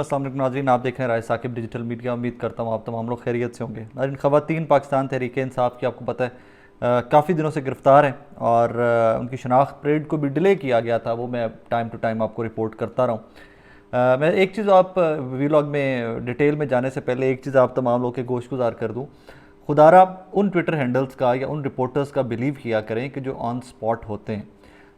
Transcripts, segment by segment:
अस्सलाम वालेकुम नाज़रीन, आप देख रहे हैं राय साकिब डिजिटल मीडिया। उम्मीद करता हूँ आप तमाम लोग खैरियत से होंगे। नाज़रीन, ख़वातीन पाकिस्तान तहरीक इंसाफ की आपको पता है काफ़ी दिनों से गिरफ़्तार हैं और उनकी शनाख्त परेड को भी डिले किया गया था। वो मैं टाइम टू टाइम आपको रिपोर्ट करता रहा हूँ। मैं एक चीज़ आप वीलॉग में डिटेल में जाने से पहले एक चीज़ आप तमाम लोग के गोशगुजार कर दूँ। खुदारा उन ट्विटर हैंडल्स का या उन रिपोर्टर्स का बिलीव किया करें कि जो ऑन स्पॉट होते हैं।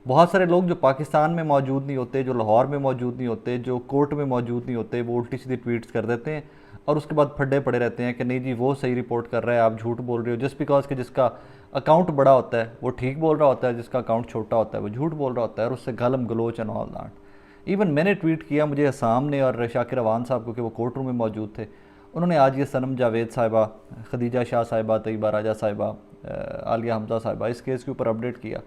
बहुत सारे लोग जो पाकिस्तान में मौजूद नहीं होते, जो लाहौर में मौजूद नहीं होते, जो कोर्ट में मौजूद नहीं होते, वो उल्टी सीधी ट्वीट्स कर देते हैं और उसके बाद फड्डे पड़े रहते हैं कि नहीं जी वो सही रिपोर्ट कर रहा है, आप झूठ बोल रहे हो। जस्ट बिकॉज कि जिसका अकाउंट बड़ा होता है वो ठीक बोल रहा होता है, जिसका अकाउंट छोटा होता है वो झूठ बोल रहा होता है और उससे गालम गलोच एंड ऑल दैट। इवन मैंने ट्वीट किया, मुझे हसाम ने और शाकिर अवान साहब, क्योंकि वो कोर्ट रूम में मौजूद थे, उन्होंने आज ये सनम जावेद साहिबा, खदीजा शाह साहिबा, तैयबा राजा साहिबा, आलिया हमजा साहिबा, इस केस के ऊपर अपडेट किया।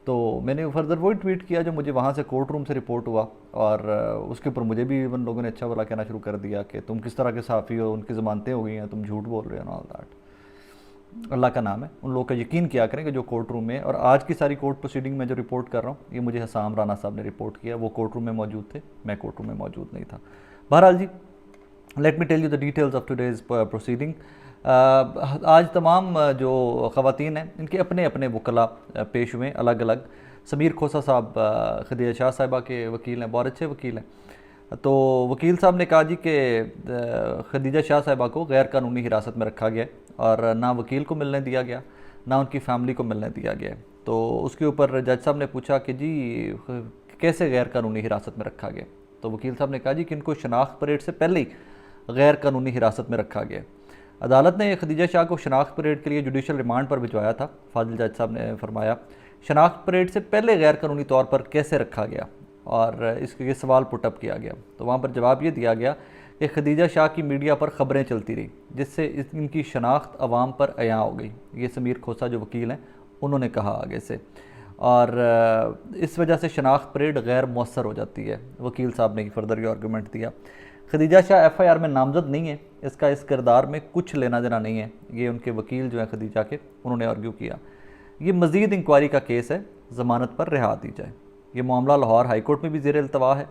तो मैंने फर्दर वही ट्वीट किया जो मुझे वहाँ से कोर्ट रूम से रिपोर्ट हुआ और उसके ऊपर मुझे भी इवन लोगों ने अच्छा भला कहना शुरू कर दिया कि तुम किस तरह के सहाफ़ी हो, उनकी ज़मानतें हो गई हैं, तुम झूठ बोल रहे हो, ऑल दैट। अल्लाह का नाम है, उन लोगों का यकीन किया करें कि जो कोर्ट रूम में, और आज की सारी कोर्ट प्रोसीडिंग में जो रिपोर्ट कर रहा हूँ ये मुझे हसाम राना साहब ने रिपोर्ट किया। वो कोर्ट रूम में मौजूद थे, मैं कोर्ट रूम में मौजूद नहीं था। बहरहाल जी, let me tell you the details of today's proceeding. आज तमाम जो ख़वातीन हैं इनके अपने अपने वकला पेश हुए अलग अलग। समीर खोसा साहब खदीजा शाह साहिबा के वकील हैं, बहुत अच्छे वकील हैं। तो वकील साहब ने कहा जी कि खदीजा शाह साहिबा को गैर कानूनी हिरासत में रखा गया और ना वकील को मिलने दिया गया, ना उनकी फैमिली को मिलने दिया गया। तो उसके ऊपर जज साहब ने पूछा कि जी कैसे गैर कानूनी हिरासत में रखा गया। तो वकील साहब ने कहा जी कि इनको शनाख्त परेड से पहले ही गैर कानूनी हिरासत में रखा गया। अदालत ने खदीजा शाह को शनाख्त परेड के लिए जुडिशल रिमांड पर भिजवाया था। फाजिल जज साहब ने फरमाया शनाख्त परेड से पहले गैर कानूनी तौर पर कैसे रखा गया, और इसके सवाल पुटअप किया गया। तो वहाँ पर जवाब ये दिया गया कि खदीजा शाह की मीडिया पर ख़बरें चलती रही जिससे इनकी शनाख्त अवाम पर अयां हो गई। ये समीर खोसा जो वकील हैं उन्होंने कहा आगे से, और इस वजह से शनाख्त परेड गैर मौसर हो जाती है। वकील साहब ने फर्दर ये आर्गूमेंट दिया। खदीजा शाह एफआईआर में नामजद नहीं है, इसका इस किरदार में कुछ लेना देना नहीं है, ये उनके वकील जो हैं खदीजा के, उन्होंने आर्ग्यू किया। ये मज़ीद इंक्वायरी का केस है, ज़मानत पर रिहा दी जाए। ये मामला लाहौर हाई कोर्ट में भी ज़ेर इल्तवा है।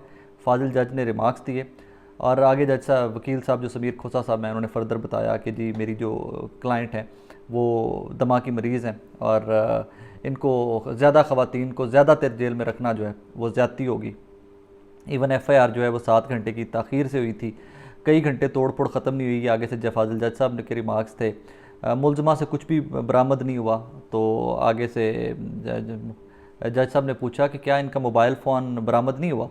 फाजिल जज ने रिमार्क्स दिए और आगे जज साहब, वकील साहब जो समीर खोसा साहब हैं, उन्होंने फर्दर बताया कि जी मेरी जो क्लाइंट हैं वो दमा की मरीज़ हैं और इनको ज़्यादा ख़वातीन को ज़्यादा देर जेल में रखना जो है वो ज़्यादती होगी। इवन एफआईआर जो है वो 7 घंटे की ताख़ीर से हुई थी, कई घंटे तोड़ फोड़ ख़त्म नहीं हुई। आगे से फाजिल जज साहब के रिमार्क्स थे, मुलजमा से कुछ भी बरामद नहीं हुआ। तो आगे से जज साहब ने पूछा कि क्या इनका मोबाइल फ़ोन बरामद नहीं हुआ।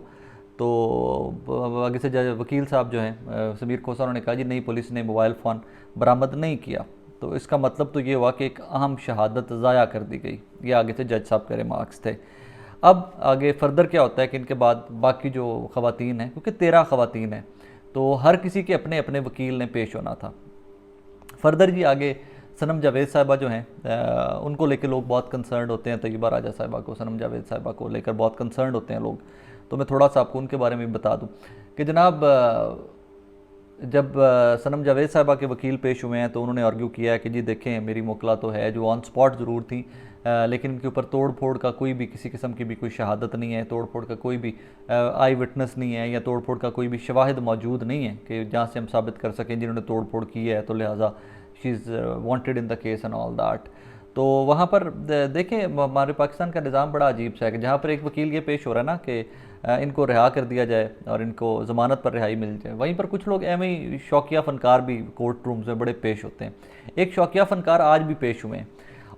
तो आगे से जज वकील साहब जो हैं समीर खोसा, उन्होंने कहा जी नहीं, पुलिस ने मोबाइल फ़ोन बरामद नहीं किया। तो इसका मतलब तो ये हुआ कि एक अहम शहादत ज़ाया कर दी गई। ये आगे से जज साहब के रिमार्क्स थे। अब आगे फर्दर क्या होता है कि इनके बाद बाकी जो ख़वातीन हैं, क्योंकि 13 ख़वातीन हैं, तो हर किसी के अपने अपने वकील ने पेश होना था। फर्दर जी आगे सनम जावेद साहिबा जो हैं उनको लेकर लोग बहुत कंसर्न होते हैं। तैयबा राजा साहिबा को, सनम जावेद साहिबा को लेकर बहुत कंसर्न होते हैं लोग। तो मैं थोड़ा सा आपको उनके बारे में बता दूं कि जनाब जब सनम जावेद साहिबा के वकील पेश हुए हैं तो उन्होंने आर्ग्यू किया है कि जी देखें, मेरी मोकला तो है जो ऑन स्पॉट ज़रूर थी, लेकिन इनके ऊपर तोड़ फोड़ का कोई भी किसी किस्म की भी कोई शहादत नहीं है, तोड़ फोड़ का कोई भी आई विटनेस नहीं है, या तोड़ फोड़ का कोई भी शवाहिद मौजूद नहीं है कि जहाँ से हम साबित कर सकें जिन्होंने तोड़ फोड़ की है, तो लिहाजा she is wanted in the case and all that. तो वहाँ पर देखें, हमारे पाकिस्तान का निज़ाम बड़ा अजीब सा है कि जहाँ पर एक वकील ये पेश हो रहा है ना कि इनको रिहा कर दिया जाए और इनको ज़मानत पर रिहाई मिल जाए, वहीं पर कुछ लोग एवं ही शौकिया फ़नकार भी कोर्ट रूम्स में बड़े पेश होते हैं। एक शौकिया फ़नकार आज भी पेश हुए हैं,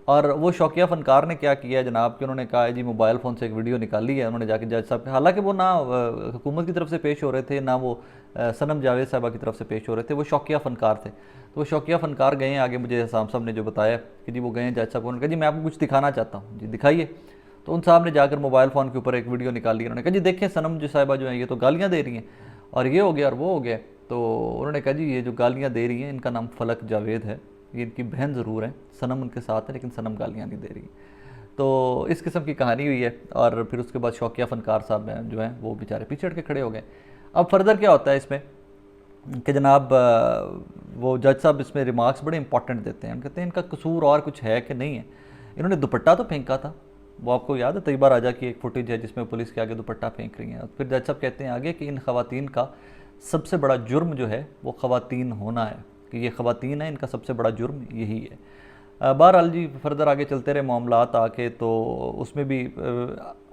और वो शौकिया फ़नकार ने क्या किया जनाब कि उन्होंने कहा जी मोबाइल फ़ोन से एक वीडियो निकाली है उन्होंने जाके जज साहब, हालांकि वो ना हुकूमत की तरफ से पेश हो रहे थे, ना वो सनम जावेद साहिबा की तरफ से पेश हो रहे थे, वो शौकिया फ़नकार थे। तो वो शौकिया फ़नकार गए, आगे मुझे हसाम साहब ने जो बताया कि जी वो गए जज साहब को, उन्होंने कहा जी मैं आपको कुछ दिखाना चाहता हूँ, जी दिखाइए। तो उन साहब ने जाकर मोबाइल फ़ोन के ऊपर एक वीडियो निकाली, उन्होंने कहा जी देखें सनम जो साहिबा जो हैं ये तो गालियाँ दे रही हैं और ये हो गया और वो हो गया। तो उन्होंने कहा जी ये जो गालियाँ दे रही हैं इनका नाम फलक जावेद है, ये इनकी बहन ज़रूर है, सनम उनके साथ है लेकिन सनम गालियाँ नहीं दे रही। तो इस किस्म की कहानी हुई है, और फिर उसके बाद शौकिया फ़नकार साहब हैं जो हैं वो बेचारे पीछे हट के खड़े हो गए। अब फर्दर क्या होता है इसमें कि जनाब वो जज साहब इसमें रिमार्क्स बड़े इंपॉर्टेंट देते हैं। कहते हैं इनका कसूर और कुछ है कि नहीं है, इन्होंने दुपट्टा तो फेंका था, वो आपको याद है तैयबा राजा की एक फुटेज है जिसमें पुलिस के आगे दुपट्टा फेंक रही हैं। फिर जज साहब कहते हैं आगे कि इन ख़वातीन का सबसे बड़ा जुर्म जो है वो ख़वातीन होना है, कि ये ख़वातीन हैं, इनका सबसे बड़ा जुर्म यही है। बहरहाल जी फर्दर आगे चलते रहे मामलात आके, तो उसमें भी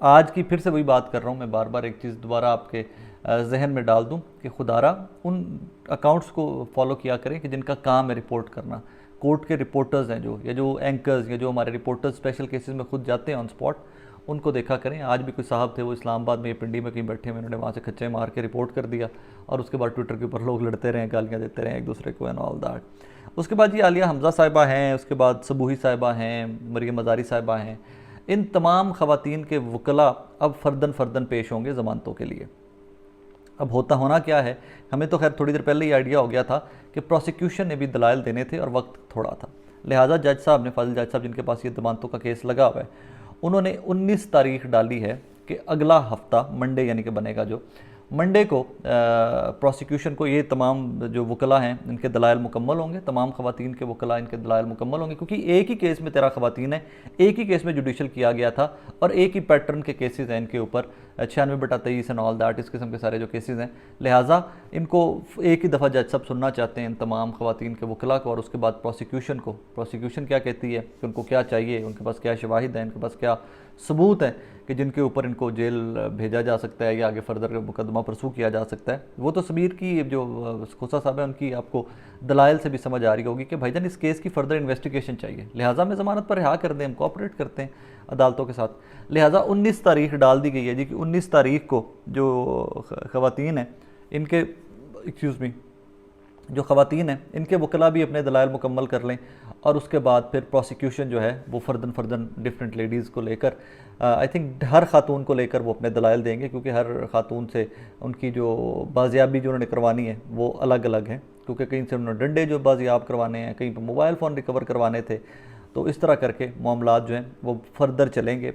आज की फिर से वही बात कर रहा हूँ मैं, बार बार एक चीज़ दोबारा आपके जहन में डाल दूँ कि खुदारा उन अकाउंट्स को फॉलो किया करें कि जिनका काम है रिपोर्ट करना। कोर्ट के रिपोर्टर्स हैं जो, या जो एंकर्स, या जो हमारे रिपोर्टर्स स्पेशल केसेस में खुद जाते हैं ऑन स्पॉट, उनको देखा करें। आज भी कोई साहब थे वो इस्लामाबाद में, ये पिंडी में कहीं बैठे हुए, उन्होंने वहाँ से खच्चे मार के रिपोर्ट कर दिया, और उसके बाद ट्विटर के ऊपर लोग लड़ते रहे, गालियाँ देते रहे एक दूसरे को एंड ऑल दैट। उसके बाद ये आलिया हमज़ा साहिबा हैं, उसके बाद सबूही साहिबा हैं, मरियम मज़ारी साहिबा हैं, इन तमाम ख़वातीन के वकला अब फ़र्दन फ़र्दन पेश होंगे ज़मानतों के लिए। अब होना क्या है, हमें तो खैर थोड़ी देर पहले ही आइडिया हो गया था कि प्रोसिक्यूशन ने भी दलाइल देने थे और वक्त थोड़ा था, लिहाजा जज साहब ने, फाजिल जज साहब जिनके पास ये ज़मानतों का केस लगा हुआ है, उन्होंने 19 तारीख डाली है कि अगला हफ्ता मंडे यानी कि बनेगा जो मंडे को प्रोसिक्यूशन को ये तमाम जो वकला हैं इनके दलाइल मुकम्मल होंगे, तमाम ख़वातीन के वकला इनके दलाइल मुकम्मल होंगे, क्योंकि एक ही केस में 13 ख़वातीन है, एक ही केस में जुडिशल किया गया था और एक ही पैटर्न के केसेस हैं इनके ऊपर, 96/23 एंड ऑल दैट, इस किस्म के सारे जो केसेस हैं। लिहाजा इनको एक ही दफ़ा जज साहब सुनना चाहते हैं इन तमाम ख़वातीन के वकला को, और उसके बाद प्रोसिक्यूशन क्या कहती है कि उनको क्या चाहिए, उनके पास क्या शवाहिद हैं, इनके पास क्या सबूत हैं कि जिनके ऊपर इनको जेल भेजा जा सकता है या आगे फर्दर मुकदमा परसू किया जा सकता है। वो तो सबीर की जो खोसा साहब है उनकी आपको दलाइल से भी समझ आ रही होगी कि भाईजान इस केस की फर्दर इन्वेस्टिगेशन चाहिए, लिहाजा हमें ज़मानत पर रिहा कर दें, हम कोऑपरेट करते हैं अदालतों के साथ। लिहाजा 19 तारीख डाल दी गई है जी कि 19 तारीख को जो ख़वातीन हैं इनके जो ख़वातीन हैं इनके वकला भी अपने दलाइल मुकम्मल कर लें, और उसके बाद फिर प्रोसिक्यूशन जो है वो फ़र्दन डिफरेंट लेडीज़ को लेकर, आई थिंक हर ख़ातून को लेकर वो अपने दलाइल देंगे, क्योंकि हर ख़ातून से उनकी जो बाजियाबी जो उन्होंने करवानी है वो अलग अलग है, क्योंकि कहीं से उन्होंने डंडे जो बाजियाब करवाने हैं, कहीं पर मोबाइल फ़ोन रिकवर करवाने थे, तो इस तरह करके मामलात जो हैं वो फर्दर चलेंगे।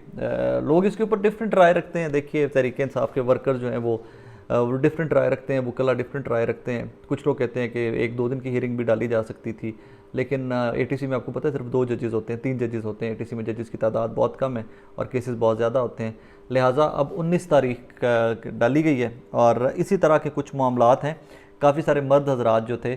लोग इसके ऊपर डिफरेंट राय रखते हैं। देखिए तहरीक इंसाफ के वर्कर जो हैं वो डिफरेंट राय रखते हैं, वकला डिफरेंट राय रखते हैं। कुछ लोग कहते हैं कि 1-2 दिन की हियरिंग भी डाली जा सकती थी, लेकिन एटीसी में आपको पता है सिर्फ 2 जजेस होते हैं, 3 जजेस होते हैं, एटीसी में जजेस की तादाद बहुत कम है और केसेस बहुत ज़्यादा होते हैं। लिहाजा अब 19 तारीख डाली गई है, और इसी तरह के कुछ मामलात हैं। काफ़ी सारे मर्द हजरात जो थे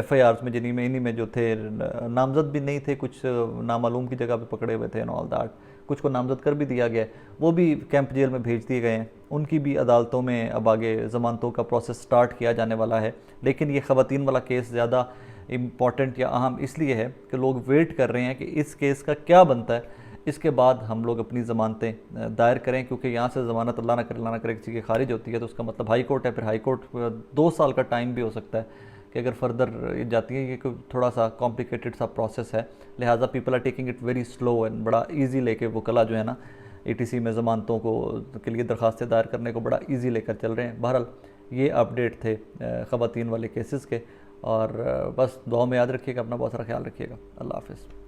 FIRs में, जिन्हीं में इन्हीं में जो थे नामजद भी नहीं थे, कुछ नामालूम की जगह पे पकड़े हुए थे एंड ऑल दैट, कुछ को नामजद कर भी दिया गया, वो भी कैंप जेल में भेज दिए गए हैं। उनकी भी अदालतों में अब आगे ज़मानतों का प्रोसेस स्टार्ट किया जाने वाला है। लेकिन ये ख़वातीन वाला केस ज़्यादा इम्पॉर्टेंट या अहम इसलिए है कि लोग वेट कर रहे हैं कि इस केस का क्या बनता है, इसके बाद हम लोग अपनी ज़मानतें दायर करें, क्योंकि यहाँ से ज़मानत अल्लाह ना करे किसी की खारिज होती है तो उसका मतलब हाई कोर्ट है, फिर हाई कोर्ट 2 साल का टाइम भी हो सकता है कि अगर फर्दर जाती है। ये थोड़ा सा कॉम्प्लिकेटेड सा प्रोसेस है, लिहाजा people are taking it very slow and बड़ा ईजी लेके वकला जो है ना ATC में ज़मानतों को के लिए दरख्वास्तें दायर करने को बड़ा ईजी लेकर चल रहे हैं। बहरहाल ये अपडेट थे ख़वातीन वाले केसेस के, और बस दुआ में याद रखिएगा, अपना बहुत सारा ख्याल रखिएगा। अल्लाह हाफ़िज़।